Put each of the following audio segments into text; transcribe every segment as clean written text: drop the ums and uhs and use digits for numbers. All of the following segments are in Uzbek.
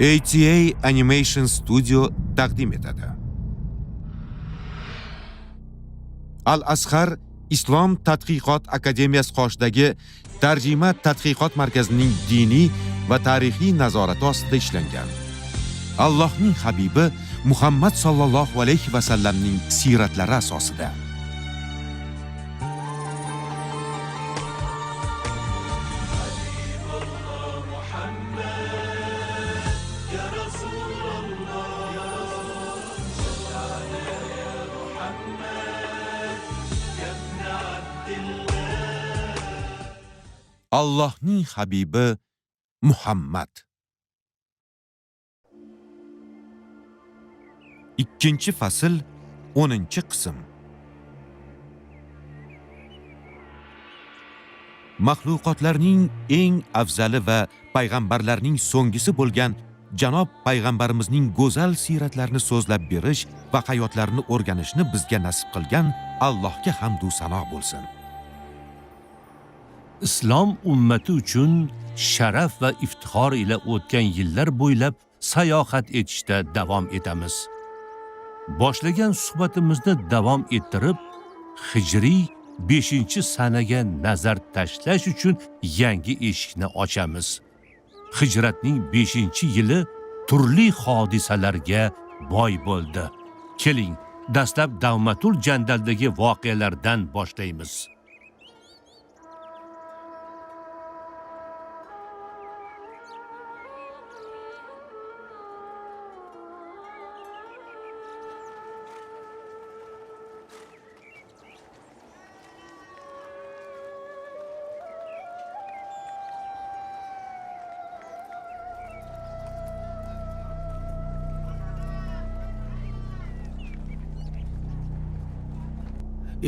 ATA Animation Studio taqdim etadi. Al-Azhar Islom tadqiqot akademiyasi qoshidagi tarjima tadqiqot markazining diniy va tarixiy nazorati ostida ishlangan. Allohning habibi Muhammad sallallohu alayhi va sallamning siratlari asosida. Allohning habibi Muhammad. Ikkinchi fasl, 10-qism. Maxluqotlarning eng afzali va payg'ambarlarning so'nggisi bo'lgan janob payg'ambarimizning go'zal siyratlarini so'zlab berish va hayotlarini o'rganishni bizga nasib qilgan Allohga hamd va sano bo'lsin. Islom ummati uchun sharaf va iftixor ila o'tgan yillar bo'ylab sayohat etishda davom etamiz. Boshlagan suhbatimizni davom ettirib, hijriy 5-sanaga nazar tashlash uchun yangi eshikni ochamiz. Hijratning 5-yili turli hodisalarga boy bo'ldi. Keling, dastlab Davmatul Jandaldagi voqealardan boshlaymiz.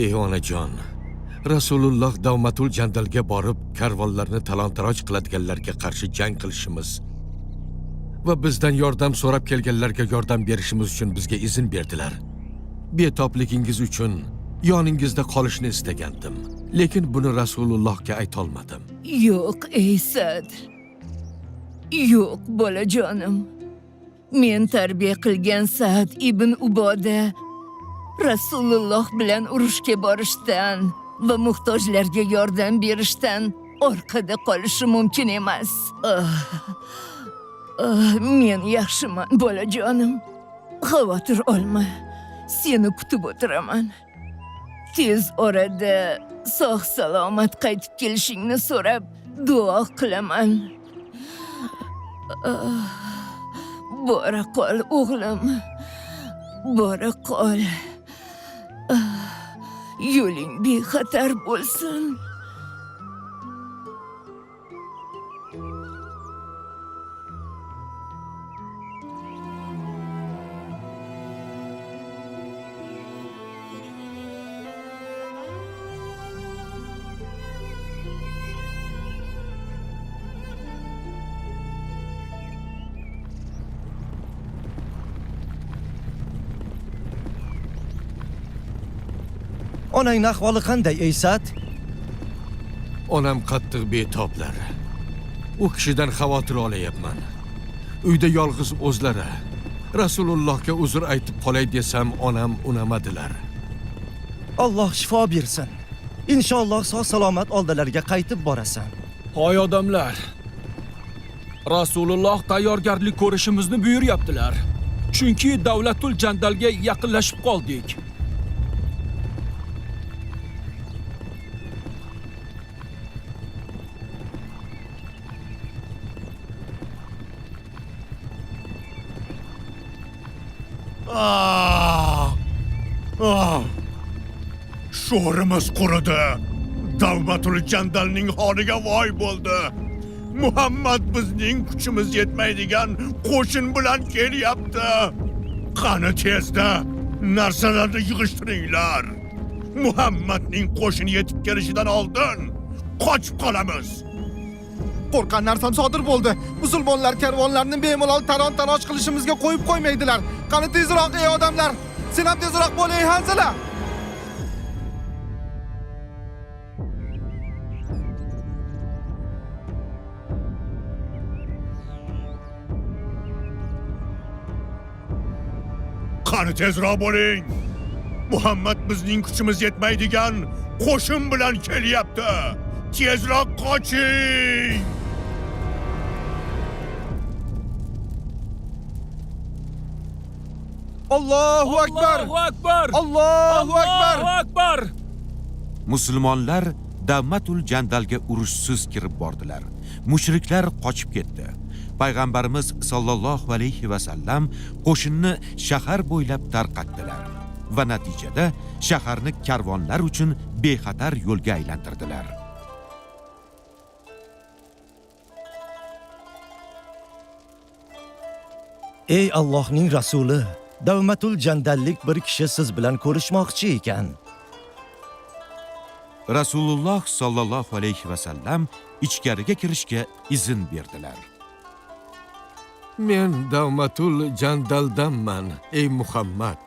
Ey onajon, Rasululloh Davmatul Jandalga borib, karvonlarni talon-taroj qiladiganlarga qarshi jang qilishimiz va bizdan yordam so'rab kelganlarga yordam berishimiz uchun bizga izn berdilar. Betobligingiz uchun yoningizda qolishni istagandim, lekin buni Rasulullohga ayta olmadim. Yo'q, ey Sadr. Yo'q, bolajonim. Men tarbiya qilgan Sa'd ibn Uboda Rasululloh bilan urushga borishdan va muhtojlarga yordam berishdan orqada qolishi mumkin emas. Men yaxshiman, bolajonim. Xavotir olma. Seni kutib o'tiraman. Tez orada sog' salomat qaytib kelishingni so'rab duo qilaman. Bora qol, o'g'lim. Bora qol. Yo'ling bexatar bo'lsin. Onangning ahvoli qanday, ey Sa'd? Onam qattiq betoblar. U kishidan xavotir olayapman. Uyda yolg'iz o'zlari. Rasulullohga uzr aytib qolay desam, onam unamadilar. Alloh shifo bersin. Inshaalloh sog' salomat oldilariga qaytib borasan. Hoy odamlar. Rasululloh tayyorgarlik ko'rishimizni buyuryaptilar. Chunki Davlatul Jandalga yaqinlashib qoldik. Sho'rimiz quridi. Davmatul Jandalning holiga voy bo'ldi. Muhammad bizning kuchimiz yetmaydigan qo'shin bilan kelyapti. Qani tezda narsalarni yig'ishtiringlar. Muhammadning qo'shini yetib kelishidan oldin qochib qolamiz. Qo'rqqan narsam sodir bo'ldi. Musulmonlar karvonlarni bemalol talon-taroj qilishimizga qo'yib qo'ymaydilar. Qani tezroq ey odamlar. Sen ham tezroq bo'l ey Hanzala. Qani tezroq bo'ling. Muhammad bizning kuchimiz yetmaydigan qo'shin bilan kelyapti. Tezroq qoching. Allohu akbar! Allohu akbar! Allohu akbar! Allohu akbar! Musulmonlar Davmatul Jandalga urushsiz kirib bordilar. Mushriklar qochib ketdi. Payg'ambarimiz sollallohu alayhi va sallam qo'shinni shahar bo'ylab tarqatdilar va natijada shaharni karvonlar uchun bexatar yo'lga aylantirdilar. Ey Allohning rasuli, Davmatul Jandallik bir kishi siz bilan ko'rishmoqchi ekan. Rasululloh sollallohu alayhi va sallam ichkariga kirishga izn berdilar. Men Davmatul Jandaldanman, ey Muhammad.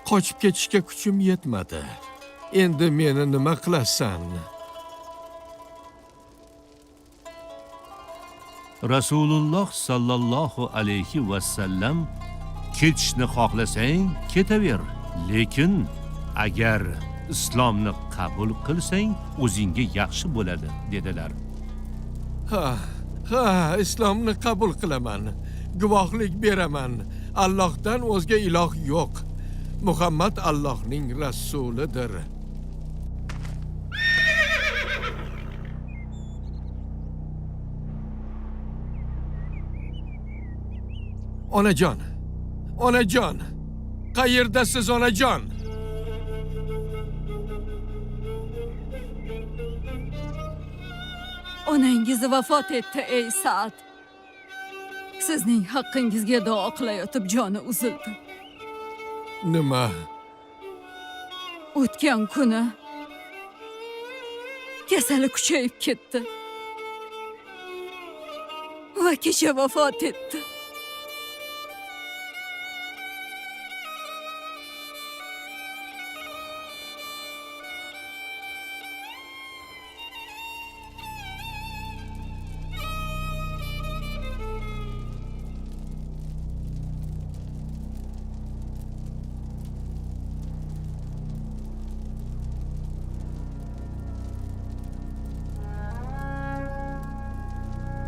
Qochib ketishga kuchim yetmadi. Endi meni nima qilasan? Rasululloh sallallohu alayhi va sallam ketishni xohlasang ketaver, lekin agar islomni qabul qilsang o'zingga yaxshi bo'ladi dedilar. Ha, islomni qabul qilaman. Guvohlik beraman. Allohdan o'zga iloh yo'q. Muhammad Allohning rasulidir. Onajon. Onajon. Qayerdasiz onajon? Onangiz vafot etdi ey Sa'd. Sizning haqqingizga duo qilayotib joni uzildi. Nima? O'tgan kuni kasali kuchayib ketdi va kecha vafot etdi.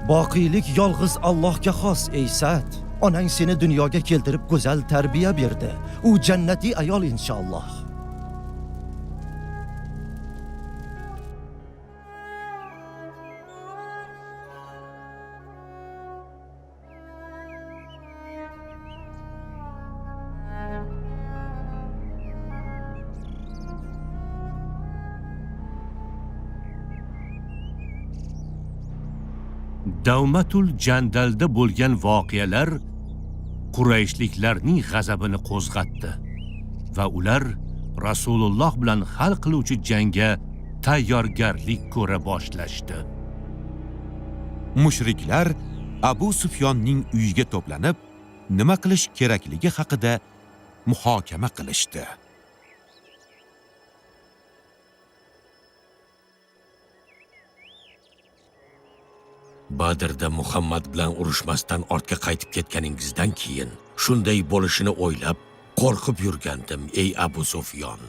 Boqiylik yolg'iz Allohga xos ey Sa'd. Onang seni dunyoga keltirib go'zal tarbiya berdi. U jannatiy ayol inshaalloh. Davmatul Jandalda bo'lgan voqealar Qurayshliklarning g'azabini qo'zg'atdi va ular Rasululloh bilan hal qiluvchi jangga tayyorgarlik ko'ra boshlashdi. Mushriklar Abu Sufyonning uyiga to'planib, nima qilish kerakligi haqida muhokama qilishdi. Badrda Muhammad bilan urushmasdan ortga qaytib ketganingizdan keyin shunday bo'lishini o'ylab, qo'rqib yurgandim, ey Abu Sufyon.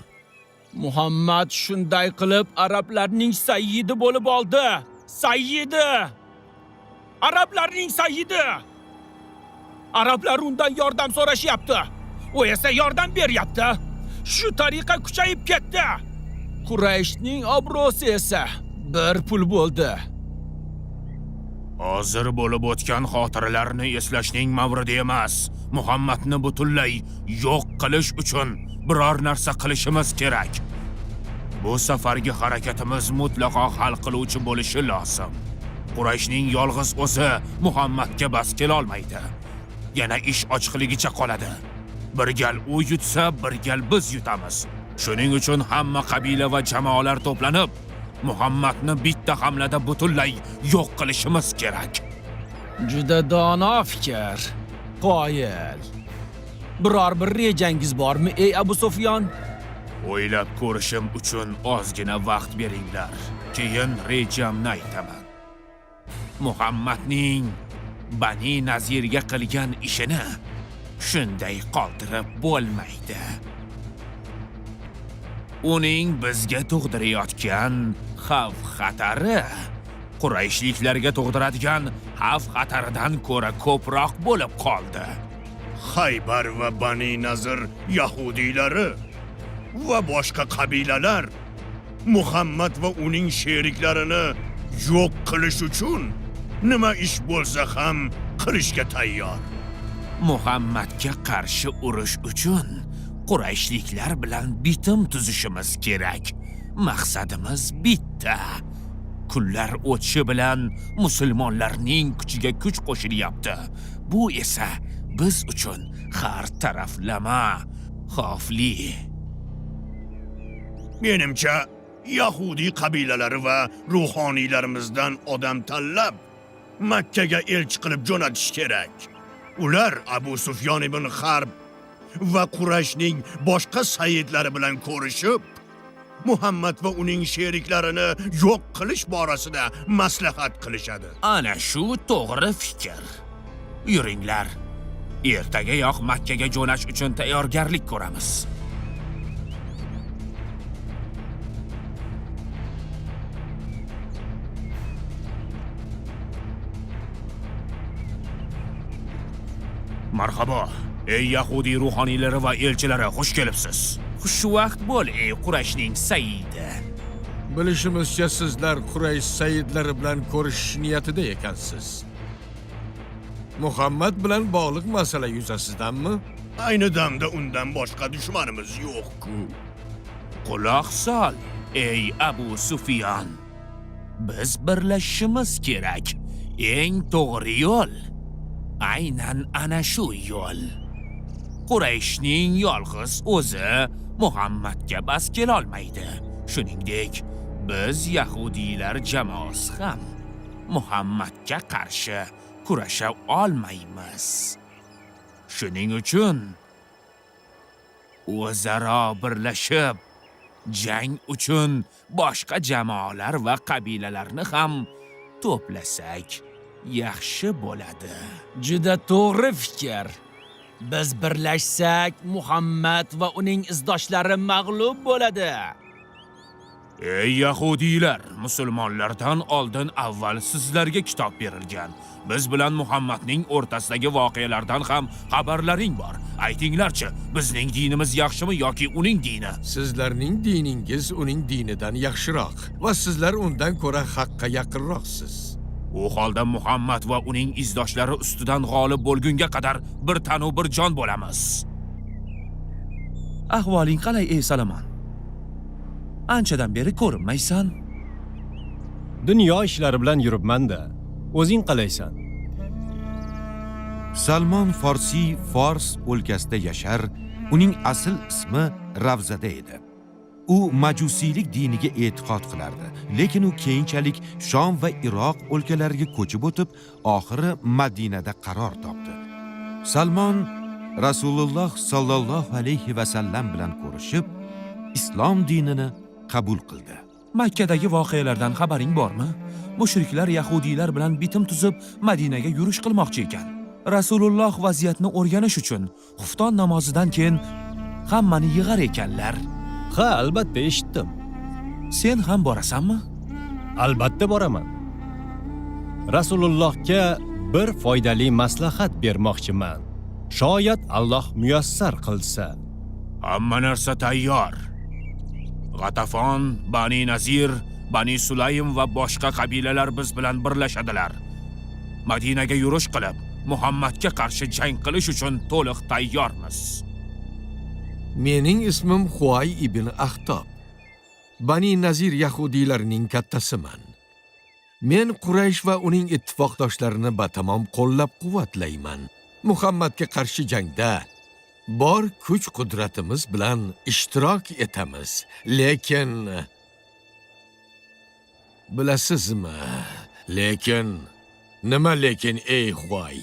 Muhammad shunday qilib arablarning sayyidi bo'lib oldi. Sayyidi! Arablarning sayyidi! Arablar undan yordam so'rashyapti. U esa yordam beryapti. Shu tariqa kuchayib ketdi. Qurayshning obro'si esa bir pul bo'ldi. Hozir bo'lib o'tgan xotiralarni eslashning mavridi emas. Muhammadni butunlay yo'q qilish uchun biror narsa qilishimiz kerak. Bu safargi harakatimiz mutlaqo hal qiluvchi bo'lishi lozim. Qurayshning yolg'iz o'zi Muhammadga bas kela olmaydi. Yana ish ochiqligicha qoladi. Bir gal u yutsa, bir gal biz yutamiz. Shuning uchun hamma qabila va jamoalar to'planib Muhammadni bitta hamlada butunlay yo'q qilishimiz kerak. Juda dono fikr. Qoyil. Biror bir rejangiz bormi ey Abu Sufyon? O'ylab ko'rishim uchun ozgina vaqt beringlar. Keyin rejamni aytaman. Muhammadning Bani Nazirga qilgan ishini shunday qoldirib bo'lmaydi. Uning bizga tug'dirayotgan xavf-xatari Qurayshliklarga tug'diradigan xavf-xataridan ko'ra ko'proq bo'lib qoldi. Xaybar va Bani Nazir yahudiylari va boshqa qabilalar Muhammad va uning sheriklarini yo'q qilish uchun nima ish bo'lsa ham qilishga tayyor. Muhammadga qarshi urush uchun Qurayshliklar bilan bitim tuzishimiz kerak. Maqsadimiz bitta. Kunlar o'tishi bilan musulmonlarning kuchiga kuch qo'shilyapti. Bu esa biz uchun har taraflama xavfli. Menimcha, Yahudi qabilalari va ruhoniylarimizdan odam tanlab Makkaga elchi qilib jo'natish kerak. Ular Abu Sufyon ibn Harb va Qurayshning boshqa sayyidlari bilan ko'rishib, Muhammad va uning sheriklarini yo'q qilish borasida maslahat qilishadi. Ana shu to'g'ri fikr. Yuringlar. Ertagayoq Makkaga jo'nash uchun tayyorgarlik ko'ramiz. Marhabo, ey Yahudi ruhoniylari va elchilari, xush kelibsiz. Xushvaqt bo'l, ey Qurayshning sayyidi. Bilishimizcha sizlar Quraysh sayyidlari bilan ko'rishish niyatida ekansiz. Muhammad bilan bog'liq masala yuzasidanmi? Ayni damda undan boshqa dushmanimiz yo'q-ku. Quloq sol, ey Abu Sufyon. Biz birlashishimiz kerak. Eng to'g'ri yo'l aynan ana shu yo'l. Qurayshning yolg'iz o'zi Muhammadga bas kela olmaydi. Shuningdek, biz yahudiylar jamoasi ham Muhammadga qarshi kurasha olmaymiz. Shuning uchun o'zaro birlashib jang uchun boshqa jamoalar va qabilalarni ham to'plasak yaxshi bo'ladi. Juda to'g'ri fikr. Biz birlashsak, Muhammad va uning izdoshlari mag'lub bo'ladi. Ey yahudiylar, musulmonlardan oldin avval sizlarga kitob berilgan. Biz bilan Muhammadning o'rtasidagi voqealardan ham xabarlaring bor. Aytinglarchi, bizning dinimiz yaxshimi yoki uning dini? Sizlarning diningiz uning dinidan yaxshiroq va sizlar undan ko'ra haqqa yaqinroqsiz. U holda Muhammad va uning izdoshlari ustidan g'olib bo'lgunga qadar bir tanu bir jon bo'lamiz. Ahvoling qalay, ey Salomon? Anchadan beri ko'rinmaysan. Dunyo ishlari bilan yuribman-da. O'zing qalaysan? Salmon Forsi Fors o'lkasida yashar, uning asl ismi Ravzada edi. U majusiylik diniga e'tiqod qilardi, lekin u keyinchalik Shom va Iroq o'lkalariga ko'chib o'tib, oxiri Madinada qaror topdi. Salmon Rasululloh sallallohu alayhi va sallam bilan ko'rishib, islom dinini qabul qildi. Makkadagi voqealardan xabaring bormi? Mushriklar yahudiylar bilan bitim tuzib Madinaga yurish qilmoqchi ekan. Rasululloh vaziyatni o'rganish uchun xufton namozidan keyin hammani yig'ar ekanlar. Ha, albatta eshitdim. Sen ham borasanmi? Albatta boraman. Rasulullohga bir foydali maslahat bermoqchiman. Shoyat Alloh muyassar qilsa. Hamma narsa tayyor. G'atafon, Bani Nazir, Bani Sulaym va boshqa qabilalar biz bilan birlashadilar. Madinaga yurish qilib, Muhammadga qarshi jang qilish uchun to'liq tayyormiz. Mening ismim Huay ibn Axtob. Bani Nazir yahudiylarining kattasiman. Men Quraysh va uning ittifoqdoshlarini batamom qo'llab-quvvatlayman. Muhammadga qarshi jangda bor kuch-qudratimiz bilan ishtirok etamiz. Lekin bilasizmi? Nima lekin ey Huay?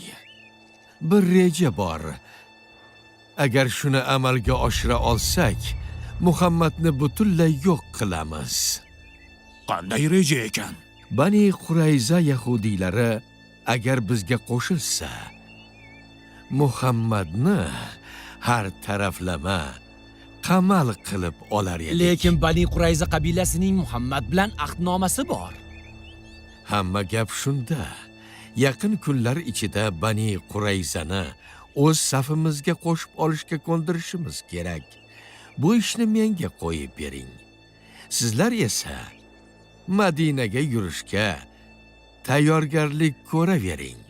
Bir reja bor. Agar shuni amalga oshira olsak, Muhammadni butunlay yo'q qilamiz. Qanday reja ekan? Bani Qurayza yahudiylari agar bizga qo'shilsa, Muhammadni har taraflama qamal qilib olar edik. Lekin Bani Qurayza qabilasining Muhammad bilan ahdnomasi bor. Hamma gap shunda. Yaqin kunlar ichida Bani Qurayzani o'z safimizga qo'shib olishga ko'ndirishimiz kerak. Bu ishni menga qo'yib bering. Sizlar esa Madinaga yurishga tayyorgarlik ko'ravering.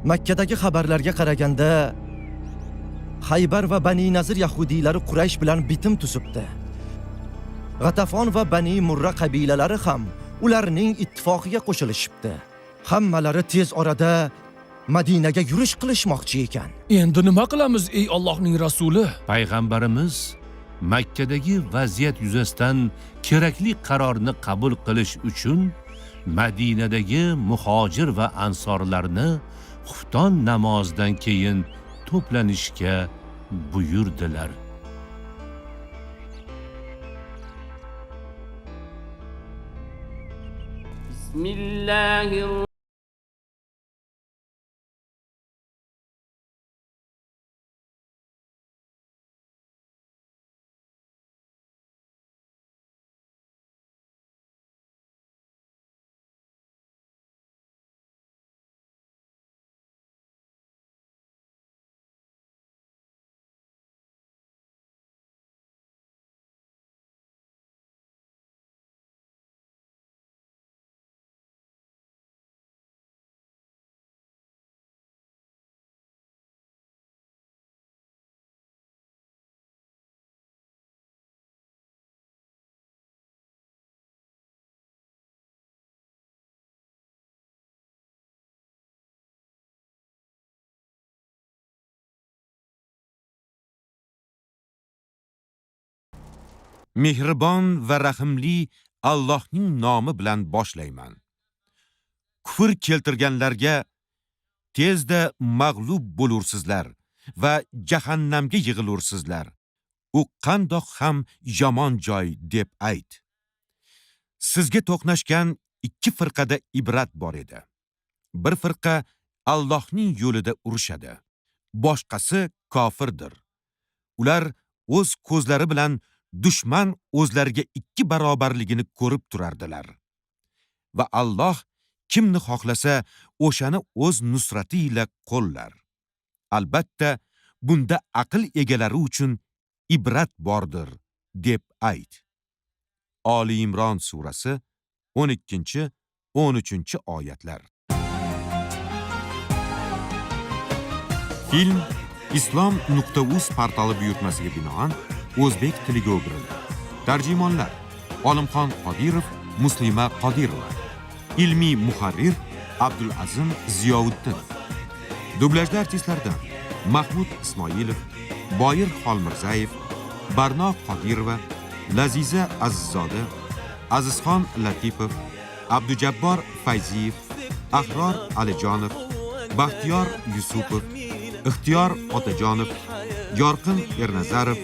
Makkadagi xabarlarga qaraganda Haybar va Bani Nazir yahudiylari Quraysh bilan bitim tuzibdi. G'atafon va Bani Murra qabilalari ham ularning ittifoqiga qo'shilishibdi. Hammalari tez orada Madinaga yurish qilishmoqchi ekan. Endi nima qilamiz ey Allohning rasuli? Payg'ambarimiz Makkadagi vaziyat yuzasidan kerakli qarorni qabul qilish uchun Madinadagi muhojir va ansorlarni xufton namozidan keyin to'planishga buyurdilar. Bismillahirrahmanirrahim. Mehribon va rahimli Allohning nomi bilan boshlayman. Kufr keltirganlarga tezda mag'lub bo'lursizlar va jahannamga yig'ilursizlar. U qandoq ham yomon joy deb ayt. Sizga to'qnashgan ikki firqada ibrat bor edi. Bir firqa Allohning yo'lida urushadi. Boshqasi kofirdir. Ular o'z ko'zlari bilan dushman o'zlariga ikki barobarligini ko'rib turardilar. Va Alloh kimni xohlasa o'shani o'z nusrati ila qo'llar. Albatta, bunda aql egalari uchun ibrat bordir deb ayt. Oli Imron surasi 12-13 oyatlar. Film islom.uz portali buyurtmasiga binoan o'zbek tiliga o'girildi. Tarjimonlar: Olimxon Qodirov, Muslima Qodirova. Ilmiy muharrir Abdulazim Ziyovuddin. Dublajlar artistlardan Mahmud Ismoilov, Boyir Xolmirzayev, Barno Qodirova, Laziza Azizzoda, Azizxon Latipov, Abdujabbor Fayziyev, Ahror Alijonov, Baxtiyor Yusupov, Ixtiyor Otajonov, Yorqin Ernazarov,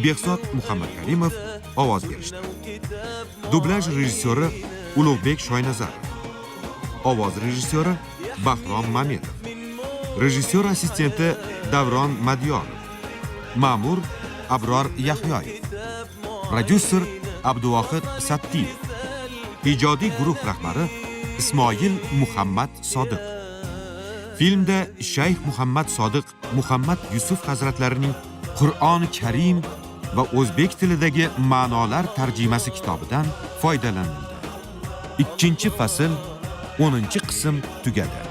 Behzod Muhammadkarimov ovoz berishdi. Dublaj rejissyori Ulug'bek Shoynazarov. Ovoz rejissyori Bahrom Mamedov. Rejissyor assistenti Davron Madiyorov. Ma'mur Abror Yahyoyev. Prodyuser Abduvohid Sattiyev. Ijodiy guruh rahbari Ismoil Muhammad Sodiq. Filmda Shayx Muhammad Sodiq Muhammad Yusuf hazratlarining Qur'oni Karim va o'zbek tilidagi ma'nolar tarjimasi kitobidan foydalanildi. Ikkinchi fasl 10-qism tugadi.